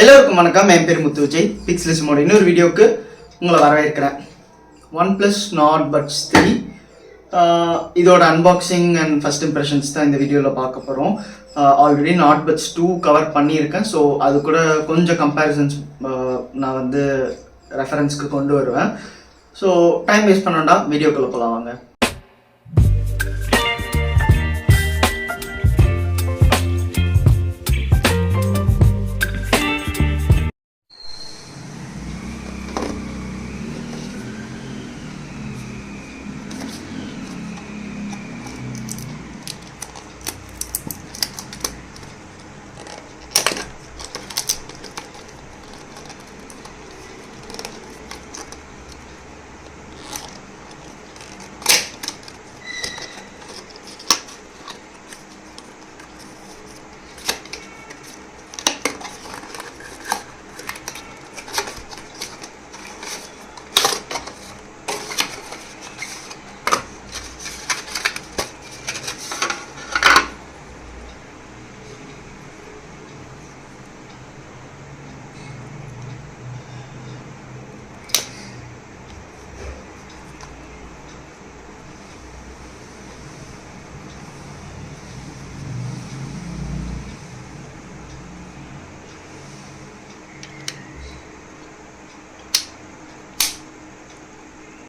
எல்லோருக்கும் வணக்கம். என் பேர் முத்து விஜய். பிக்ஸ்லிஸ்மோட இன்னொரு வீடியோவுக்கு உங்களை வரவேற்கிறேன். OnePlus Nord Buds 3 இதோட அன்பாக்சிங் அண்ட் ஃபர்ஸ்ட் இம்ப்ரெஷன்ஸ் தான் இந்த வீடியோவில் பார்க்க போகிறோம். ஆல்ரெடி Nord Buds 2 கவர் பண்ணியிருக்கேன். ஸோ அது கூட கொஞ்சம் கம்பேரிசன்ஸ் நான் வந்து ரெஃபரன்ஸ்க்கு கொண்டு வருவேன். ஸோ டைம் வேஸ்ட் பண்ண வேண்டாம், வீடியோக்குள்ளே போகலாம் வாங்க.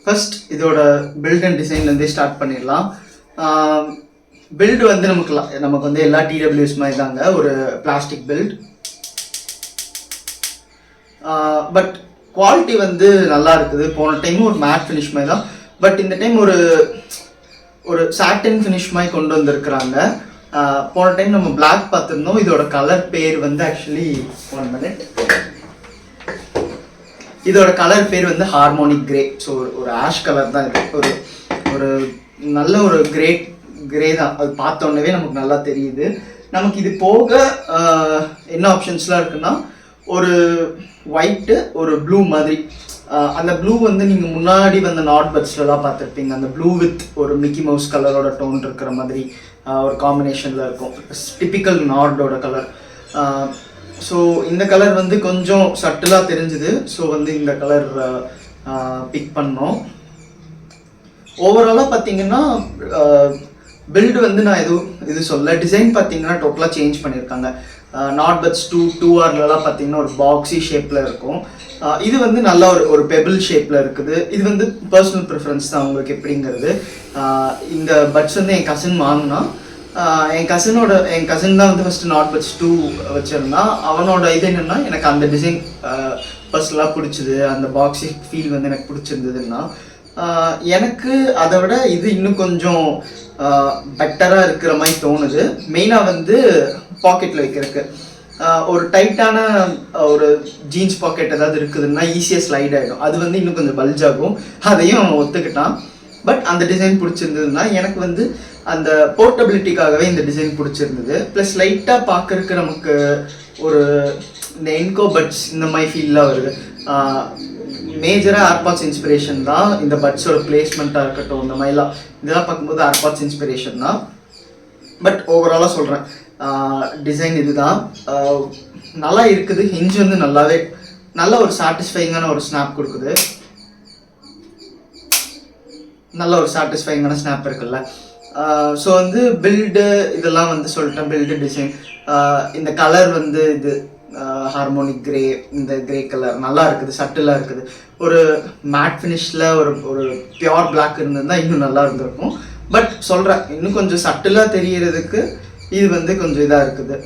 ஃபர்ஸ்ட் இதோட பில்ட் அண்ட் டிசைன்லேருந்தே ஸ்டார்ட் பண்ணிடலாம். பில்டு வந்து நமக்கு வந்து எல்லா TWS மாதிரி தாங்க, ஒரு பிளாஸ்டிக் பில்ட். பட் குவாலிட்டி வந்து நல்லா இருக்குது. போன டைம் ஒரு மேட் ஃபினிஷ் மாதிரி தான், பட் இந்த டைம் ஒரு சாட்டின் ஃபினிஷ் மாதிரி கொண்டு வந்திருக்கிறாங்க. போன டைம் நம்ம பிளாக் பார்த்துருந்தோம். இதோட கலர் பேர் வந்து ஆக்சுவலி 1 minute, இதோட கலர் பேர் வந்து ஹார்மோனிக் கிரே. ஸோ ஒரு ஆஷ் கலர் தான் இது. ஒரு நல்ல ஒரு கிரே தான். அது பார்த்தோன்னே நமக்கு நல்லா தெரியுது. நமக்கு இது போக என்ன ஆப்ஷன்ஸ்லாம் இருக்குன்னா, ஒரு ஒயிட்டு, ஒரு ப்ளூ மாதிரி. அந்த ப்ளூ வந்து நீங்கள் முன்னாடி வந்த Nord Budsலாம் பார்த்துருப்பீங்க. அந்த ப்ளூ வித் ஒரு மிக்கி மவுஸ் கலரோட டோன் இருக்கிற மாதிரி ஒரு காம்பினேஷனில் இருக்கும். டிப்பிக்கல் நார்டோட கலர். ஸோ இந்த கலர் வந்து கொஞ்சம் சட்டிலாக தெரிஞ்சுது. ஸோ வந்து இந்த கலர் பிக் பண்ணோம். ஓவராலாக பார்த்தீங்கன்னா பில்டு வந்து நான் இது சொல்ல. டிசைன் பார்த்தீங்கன்னா டோட்டலாக சேஞ்ச் பண்ணியிருக்காங்க. Nord Buds 2Rலலாம் பார்த்தீங்கன்னா ஒரு பாக்ஸி ஷேப்பில் இருக்கும். இது வந்து நல்லா ஒரு பெபிள் ஷேப்பில் இருக்குது. இது வந்து பர்சனல் ப்ரிஃபரன்ஸ் தான் உங்களுக்கு எப்படிங்கிறது. இந்த பட்ஸ் வந்து என் கசின் வாங்கினா. என் கசின் தான் வந்து ஃபஸ்ட்டு Nord Buds 2 வச்சுருந்தான். அவனோட இது என்னென்னா, எனக்கு அந்த டிசைன் பர்சனலாக பிடிச்சிது, அந்த பாக்ஸி ஃபீல் வந்து எனக்கு பிடிச்சிருந்ததுன்னா, எனக்கு அதை விட இது இன்னும் கொஞ்சம் பெட்டராக இருக்கிற மாதிரி தோணுது. மெயினாக வந்து பாக்கெட்டில் வைக்கிறதுக்கு ஒரு டைட்டான ஒரு ஜீன்ஸ் பாக்கெட் ஏதாவது இருக்குதுன்னா ஈஸியாக ஸ்லைட் ஆகிடும். அது வந்து இன்னும் கொஞ்சம் பல்ஜ் ஆகும். அதையும் அவன் ஒத்துக்கிட்டான். பட் அந்த டிசைன் பிடிச்சிருந்ததுன்னா எனக்கு வந்து அந்த போர்ட்டபிலிட்டிக்காகவே இந்த டிசைன் பிடிச்சிருந்தது. ப்ளஸ் லைட்டாக பார்க்கறதுக்கு நமக்கு ஒரு இந்த என்கோ பட்ஸ் இந்த மாதிரி ஃபீல்லாம் வருது. மேஜராக ஏர்பாட்ஸ் இன்ஸ்பிரேஷன் தான் இந்த பட்ஸோட பிளேஸ்மெண்ட்டாக இருக்கட்டும். இந்த மாதிரிலாம் இதெல்லாம் பார்க்கும்போது ஏர்பாட்ஸ் இன்ஸ்பிரேஷன் தான். பட் ஓவராலாக சொல்கிறேன், டிசைன் இதுதான் நல்லா இருக்குது. ஹிஞ்ச் வந்து நல்ல ஒரு சாட்டிஸ்ஃபைங்கான ஒரு ஸ்னாப் கொடுக்குது. நல்ல ஒரு சாட்டிஸ்ஃபைங்கான ஸ்னாப் இருக்குல்ல. ஸோ வந்து பில்டு இதெல்லாம் வந்து சொல்லிட்டேன். பில்டு டிசைன், இந்த கலர் வந்து இது ஹார்மோனிக் கிரே, இந்த கிரே கலர் நல்லா இருக்குது, சட்டிலாக இருக்குது. ஒரு மேட் ஃபினிஷில் ஒரு பியோர் பிளாக் இருந்ததுன்னா இன்னும் நல்லா இருந்திருக்கும். பட் சொல்கிறேன், இன்னும் கொஞ்சம் சட்டிலாக தெரிகிறதுக்கு இது வந்து கொஞ்சம் இதாக இருக்குது.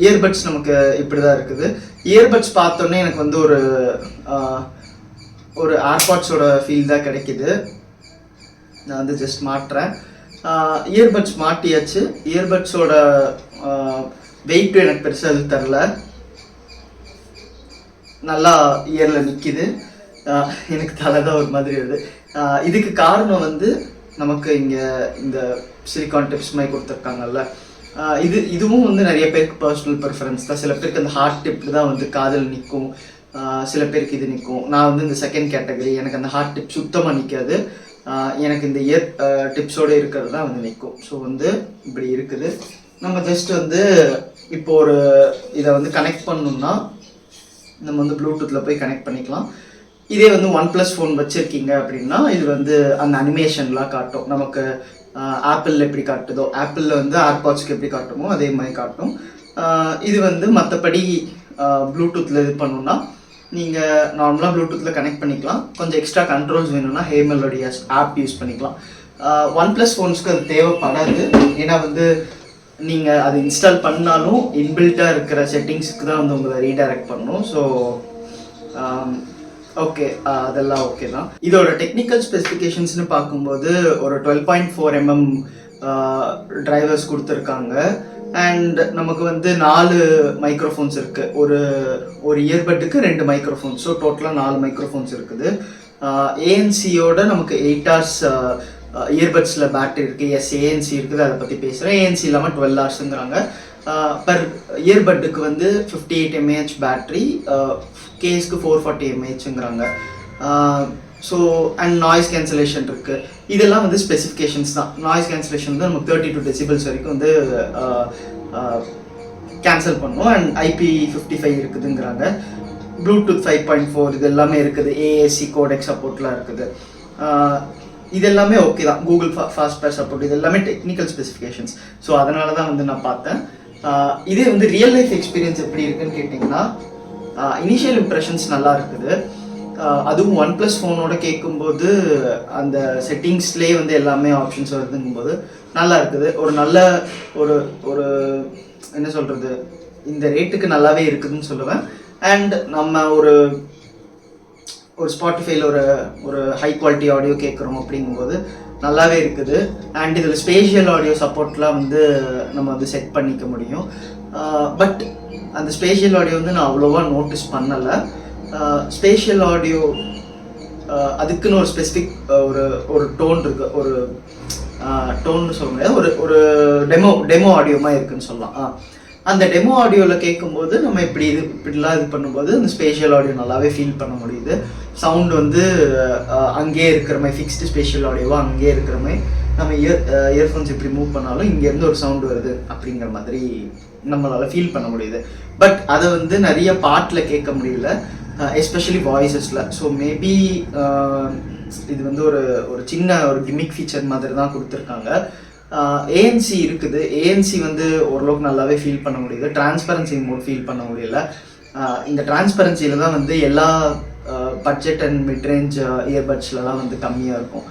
இயர்பட்ஸ் நமக்கு இப்படி தான் இருக்குது. இயர்பட்ஸ் பார்த்தோன்னே எனக்கு வந்து ஒரு ஏர்பாட்ஸோட ஃபீல் தான் கிடைக்கிது. நான் வந்து ஜஸ்ட் மாட்டுறேன். இயர்பட்ஸ் மாட்டியாச்சு. இயர்பட்ஸோட வெயிட் எனக்கு பெருசாக அது தரல. நல்லா இயரில் நிற்கிது. எனக்கு தலை தான் ஒரு மாதிரி வருது. இதுக்கு காரணம் வந்து நமக்கு இங்கே இந்த சிலிகான் டிப்ஸ் மாதிரி கொடுத்துருக்காங்கல்ல, இதுவும் வந்து நிறைய பேருக்கு பர்சனல் ப்ரிஃபரன்ஸ் தான். சில பேருக்கு அந்த ஹார்ட் டிப் தான் வந்து காதில் நிற்கும், சில பேருக்கு இது நிற்கும். நான் வந்து இந்த செகண்ட் கேட்டகரி. எனக்கு அந்த ஹார்ட் டிப் சுத்தமாக நிற்காது. எனக்கு இந்த இயர் டிப்ஸோடு இருக்கிறது தான் வந்து நிற்கும். ஸோ வந்து இப்படி இருக்குது. நம்ம ஜஸ்ட் வந்து இப்போ ஒரு இதை வந்து கனெக்ட் பண்ணணும்னா நம்ம வந்து ப்ளூடூத்தில் போய் கனெக்ட் பண்ணிக்கலாம். இதே வந்து OnePlus ஃபோன் வச்சுருக்கீங்க அப்படின்னா இது வந்து அந்த அனிமேஷன்லாம் காட்டும். நமக்கு ஆப்பிளில் எப்படி காட்டுதோ, ஆப்பிளில் வந்து ஏர்பாட்ஸ்க்கு எப்படி காட்டுமோ அதே மாதிரி காட்டும். இது வந்து மற்றபடி ப்ளூடூத்தில் இது பண்ணணுன்னா நீங்கள் நார்மலாக ப்ளூடூத்தில் கனெக்ட் பண்ணிக்கலாம். கொஞ்சம் எக்ஸ்ட்ரா கண்ட்ரோல்ஸ் வேணும்னா ஹே மெலோடி ஆப் யூஸ் பண்ணிக்கலாம். OnePlus ஃபோன்ஸ்க்கு அது தேவைப்படாது. ஏன்னா வந்து நீங்கள் அது இன்ஸ்டால் பண்ணாலும் இன்பில்ட்டாக இருக்கிற செட்டிங்ஸுக்கு தான் வந்து உங்களை ரீடைரக்ட் பண்ணணும். ஸோ ஓகே, அதெல்லாம் ஓகே தான். இதோட டெக்னிக்கல் ஸ்பெசிஃபிகேஷன்ஸ்னு பார்க்கும்போது ஒரு 12.4 mm டிரைவர்ஸ் கொடுத்துருக்காங்க. அண்ட் நமக்கு வந்து 4 மைக்ரோஃபோன்ஸ் இருக்குது. ஒரு இயர்பட்டுக்கு 2 மைக்ரோஃபோன்ஸ். ஸோ டோட்டலாக 4 மைக்ரோஃபோன்ஸ் இருக்குது. ஏஎன்சியோட நமக்கு 8 hours இயர்பட்ஸில் பேட்டரி இருக்குது. எஸ், ஏஎன்சி இருக்குது, அதை பற்றி பேசுகிறேன். ஏஎன்சி இல்லாமல் 12 hours பர் இயர்பட்டுக்கு வந்து 58 mAh பேட்ரி, கேஸ்க்கு 440 mAh. So and noise cancellation இருக்குது. இதெல்லாம் வந்து ஸ்பெசிஃபிகேஷன்ஸ் தான். நாய்ஸ் கேன்சலேஷன் வந்து நமக்கு 32 decibels வரைக்கும் வந்து கேன்சல் பண்ணும். And IP55 இருக்குதுங்கிறாங்க. ப்ளூடூத் 5.4 இது எல்லாமே இருக்குது. ஏஏசி கோடெக் சப்போர்ட்லாம் இருக்குது. இது எல்லாமே ஓகே தான். கூகுள் ஃபாஸ்ட் பேர் சப்போர்ட், இது எல்லாமே டெக்னிக்கல் ஸ்பெசிஃபிகேஷன்ஸ். ஸோ அதனால தான் வந்து நான் பார்த்தேன். இதே வந்து ரியல் லைஃப் எக்ஸ்பீரியன்ஸ் எப்படி இருக்குன்னு கேட்டிங்கன்னா, இனிஷியல் இம்ப்ரெஷன்ஸ் நல்லா இருக்குது. அதுவும் OnePlus ஃபோனோட கேட்கும்போது அந்த செட்டிங்ஸ்லேயே வந்து எல்லாமே ஆப்ஷன்ஸ் வருதுங்கும்போது நல்லா இருக்குது. ஒரு நல்ல ஒரு ஒரு என்ன சொல்கிறது, இந்த ரேட்டுக்கு நல்லாவே இருக்குதுன்னு சொல்லுவேன். அண்ட் நம்ம ஒரு ஸ்பாட்டிஃபைல ஒரு ஹை குவாலிட்டி ஆடியோ கேட்குறோம் அப்படிங்கும்போது நல்லாவே இருக்குது. அண்ட் இதில் ஸ்பேஷியல் ஆடியோ சப்போர்ட்லாம் வந்து நம்ம வந்து செட் பண்ணிக்க முடியும். பட் அந்த ஸ்பேஷியல் ஆடியோ வந்து நான் அவ்வளோவா நோட்டீஸ் பண்ணலை. ஸ்பேஷியல் ஆடியோ அதுக்குன்னு ஒரு ஸ்பெசிஃபிக் ஒரு டோன் இருக்குது. ஒரு டோன்னு சொல்ல முடியாது, ஒரு டெமோ ஆடியோமாக இருக்குதுன்னு சொல்லலாம். அந்த டெமோ ஆடியோவில் கேட்கும்போது நம்ம இப்படிலாம் இது பண்ணும்போது அந்த ஸ்பேஷியல் ஆடியோ நல்லாவே ஃபீல் பண்ண முடியுது. சவுண்டு வந்து அங்கேயே இருக்கிற மாதிரி, ஃபிக்ஸ்டு ஸ்பேஷியல் ஆடியோவாக அங்கேயே இருக்கிற மாதிரி, நம்ம இயர்ஃபோன்ஸ் இப்படி மூவ் பண்ணாலும் இங்கேருந்து ஒரு சவுண்டு வருது அப்படிங்கிற மாதிரி நம்மளால் ஃபீல் பண்ண முடியுது. பட் அதை வந்து நிறைய பாட்டில் கேட்க முடியல, எஸ்பெஷலி வாய்ஸஸில். ஸோ மேபி இது வந்து ஒரு சின்ன ஒரு கிமிக் ஃபீச்சர் மாதிரி தான் கொடுத்துருக்காங்க. ஏஎன்சி இருக்குது. ஏஎன்சி வந்து ஓரளவுக்கு நல்லாவே ஃபீல் பண்ண முடியுது. டிரான்ஸ்பரன்சி மோட் ஃபீல் பண்ண முடியல. இந்த டிரான்ஸ்பரன்சியில் தான் வந்து எல்லா பட்ஜெட் அண்ட் மிட்ரேஞ்ச் இயர்பட்ஸ்லலாம் வந்து கம்மியாக இருக்கும்.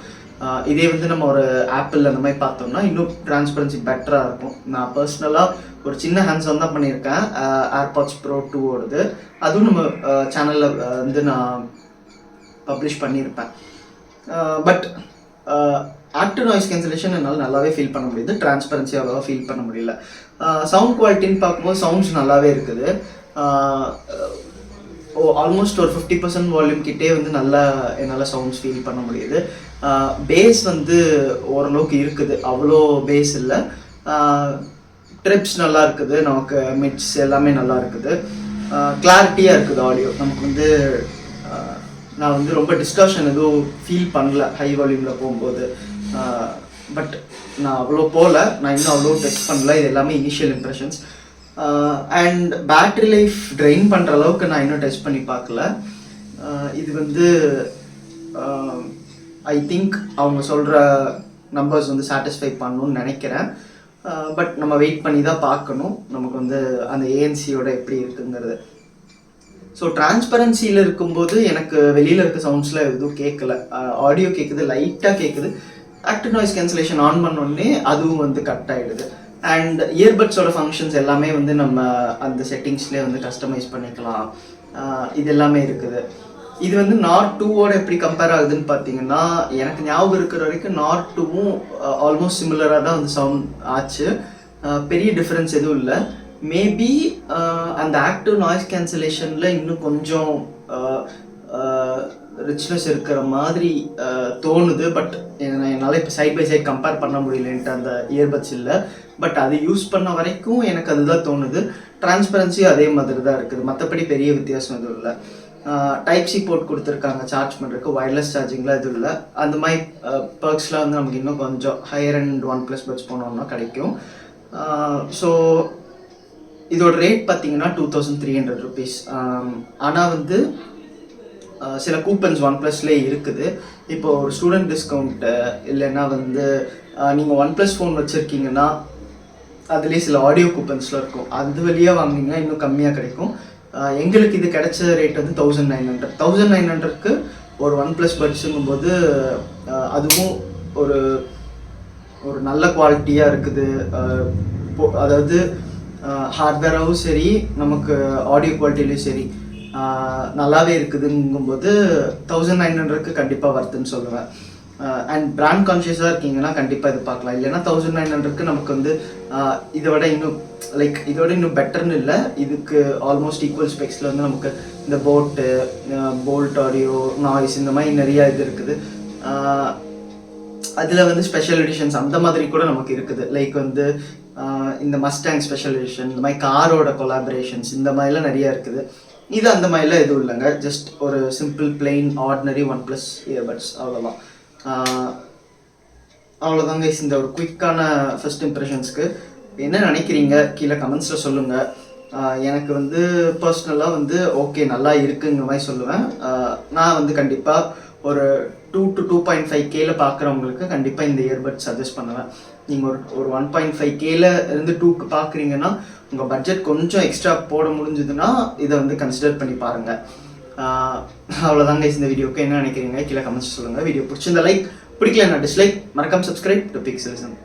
இதே வந்து நம்ம ஒரு ஆப்பிள் அந்த மாதிரி பார்த்தோம்னா இன்னும் டிரான்ஸ்பரன்சி பெட்டராக இருக்கும். நான் பர்சனலாக ஒரு சின்ன ஹேண்ட்ஸ் ஆன் தான் பண்ணியிருக்கேன், ஏர்பாட்ஸ் ப்ரோ 2 ஓடுது. அதுவும் நம்ம சேனலில் வந்து நான் பப்ளிஷ் பண்ணியிருப்பேன். பட் ஆக்டிவ் நாய்ஸ் கேன்சலேஷன் என்னால் நல்லாவே ஃபீல் பண்ண முடியுது. டிரான்ஸ்பரன்சி அவ்வளோவா ஃபீல் பண்ண முடியல. சவுண்ட் குவாலிட்டின்னு பார்க்கும்போது சவுண்ட்ஸ் நல்லாவே இருக்குது. ஆல்மோஸ்ட் ஒரு 50% வால்யூம் கிட்டே வந்து நல்லா என்னால் சவுண்ட்ஸ் ஃபீல் பண்ண முடியுது. பேஸ் வந்து ஓரளவுக்கு இருக்குது, அவ்வளோ பேஸ் இல்லை. ட்ரிப்ஸ் நல்லா இருக்குது, நமக்கு மிட்ஸ் எல்லாமே நல்லா இருக்குது. கிளாரிட்டியாக இருக்குது ஆடியோ. நமக்கு வந்து நான் வந்து ரொம்ப டிஸ்டார்ஷன் எதுவும் ஃபீல் பண்ணல ஹை வால்யூமில் போகும்போது. பட் நான் அவ்வளோ போகல, நான் இன்னும் அவ்வளோ டெஸ்ட் பண்ணல. இது எல்லாமே initial impressions. And battery life train பண்ணுற அளவுக்கு நான் இன்னும் டெஸ்ட் பண்ணி பார்க்கல. இது வந்து ஐ திங்க் அவங்க சொல்கிற நம்பர்ஸ் வந்து சாட்டிஸ்ஃபை பண்ணணும்னு நினைக்கிறேன். பட் நம்ம வெயிட் பண்ணி தான் பார்க்கணும் நமக்கு வந்து அந்த ஏஎன்சியோட எப்படி இருக்குங்கிறது. ஸோ டிரான்ஸ்பரன்சியில் இருக்கும்போது எனக்கு வெளியில் இருக்க சவுண்ட்ஸில் எதுவும் கேட்கல. ஆடியோ கேட்குது, லைட்டாக கேட்குது. ஆக்டிவ் நாய்ஸ் கேன்சலேஷன் ஆன் பண்ணோடனே அதுவும் வந்து கட் ஆகிடுது. அண்ட் இயர்பட்ஸோட ஃபங்க்ஷன்ஸ் எல்லாமே வந்து நம்ம அந்த செட்டிங்ஸ்லேயே வந்து கஸ்டமைஸ் பண்ணிக்கலாம். இது எல்லாமே இருக்குது. இது வந்து நார்ட் 2ஓட எப்படி கம்பேர் ஆகுதுன்னு பார்த்தீங்கன்னா, எனக்கு ஞாபகம் இருக்கிற வரைக்கும் நார்ட் 2வும் ஆல்மோஸ்ட் சிமிலராக தான் வந்து சவுண்ட் ஆச்சு. பெரிய டிஃப்ரென்ஸ் எதுவும் இல்லை. மேபி அந்த ஆக்டிவ் நாய்ஸ் கேன்சலேஷனில் இன்னும் கொஞ்சம் ரிச்னஸ் இருக்கிற மாதிரி தோணுது. பட் என்னால் இப்போ சைட் பை சைட் கம்பேர் பண்ண முடியலன்ட்டு அந்த இயர்பட்ஸ் இல்லை. பட் அது யூஸ் பண்ண வரைக்கும் எனக்கு அதுதான் தோணுது. டிரான்ஸ்பரன்சியும் அதே மாதிரி தான் இருக்குது, மற்றபடி பெரிய வித்தியாசம் எதுவும் இல்லை. டைப் சி போர்ட் கொடுத்துருக்காங்க சார்ஜ் பண்ணுறதுக்கு, வயர்லெஸ் சார்ஜிங்லாம் எதுவும் இல்லை. அந்த மாதிரி பர்க்ஸ்லாம் வந்து நமக்கு இன்னும் கொஞ்சம் ஹையர் அண்ட் OnePlus பட்ஸ் போனோம்னா கிடைக்கும். ஸோ இதோட ரேட் பார்த்தீங்கன்னா 2300 ருபீஸ். ஆனால் வந்து சில கூப்பன்ஸ் ஒன் ப்ளஸ்லேயே இருக்குது. இப்போ ஒரு ஸ்டூடெண்ட் டிஸ்கவுண்ட்டு இல்லைன்னா வந்து நீங்கள் ஒன் ப்ளஸ் ஃபோன் வச்சுருக்கீங்கன்னா அதுலேயே சில ஆடியோ கூப்பன்ஸ்லாம் இருக்கும். அது வழியாக வாங்கினீங்கன்னா இன்னும் கம்மியாக கிடைக்கும். எங்களுக்கு இது கிடைச்ச ரேட் வந்து 1900க்கு ஒரு ஒன் ப்ளஸ் பட்ஸுங்கும் போது அதுவும் ஒரு ஒரு நல்ல குவாலிட்டியாக இருக்குது. அதாவது ஹார்ட்வேராகவும் சரி நமக்கு ஆடியோ குவாலிட்டிலையும் சரி நல்லாவே இருக்குதுங்கும்போது 1900க்கு கண்டிப்பாக வருதுன்னு சொல்லுவேன். அண்ட் பிராண்ட் கான்ஷியஸாக இருக்கீங்கன்னா கண்டிப்பாக இது பார்க்கலாம். இல்லைன்னா 1900க்கு நமக்கு வந்து இதோட இன்னும் பெட்டர்னு இல்லை, இதுக்கு ஆல்மோஸ்ட் ஈக்குவல் ஸ்பெக்ஸில் வந்து நமக்கு இந்த போல்ட் ஆடியோ நாய்ஸ் இந்த மாதிரி நிறையா இது இருக்குது. அதில் வந்து ஸ்பெஷல் எடிஷன்ஸ் அந்த மாதிரி கூட நமக்கு இருக்குது. லைக் வந்து இந்த மஸ்டாங் ஸ்பெஷல் எடிஷன், இந்த மாதிரி காரோட கொலாபரேஷன்ஸ் இந்த மாதிரிலாம் நிறையா இருக்குது. இது அந்த மாதிரிலாம் எதுவும் இல்லைங்க. ஜஸ்ட் ஒரு simple plain ordinary one plus earbuds, அவ்வளோதான். அவ்வளோதாங்க. இந்த ஒரு குயிக்கான ஃபர்ஸ்ட் இம்ப்ரெஷன்ஸ்க்கு என்ன நினைக்கிறீங்க கீழே கமெண்ட்ஸில் சொல்லுங்கள். எனக்கு வந்து பர்சனலாக வந்து ஓகே நல்லா இருக்குங்கிற மாதிரி சொல்லுவேன். நான் வந்து கண்டிப்பாக ஒரு 2 to 2.5Kல பார்க்குறவங்களுக்கு கண்டிப்பாக இந்த இயர்பட்ஸ் சஜஸ்ட் பண்ணுவேன். நீங்கள் ஒரு 1.5Kல இருந்து 2க்கு பார்க்குறீங்கன்னா உங்கள் பட்ஜெட் கொஞ்சம் எக்ஸ்ட்ரா போட முடிஞ்சதுன்னா இதை வந்து கன்சிடர் பண்ணி பாருங்கள். அவ்வளோதாங்க. இந்த வீடியோக்கு என்ன நினைக்கிறீங்க கீழே கமெண்ட்ஸ் சொல்லுங்கள். வீடியோ பிடிச்சிருந்த லைக், பிடிக்கலன்னா டிஸ்லைக், மறக்காம சப்ஸ்கிரைப் டு பிக்சலிசம்.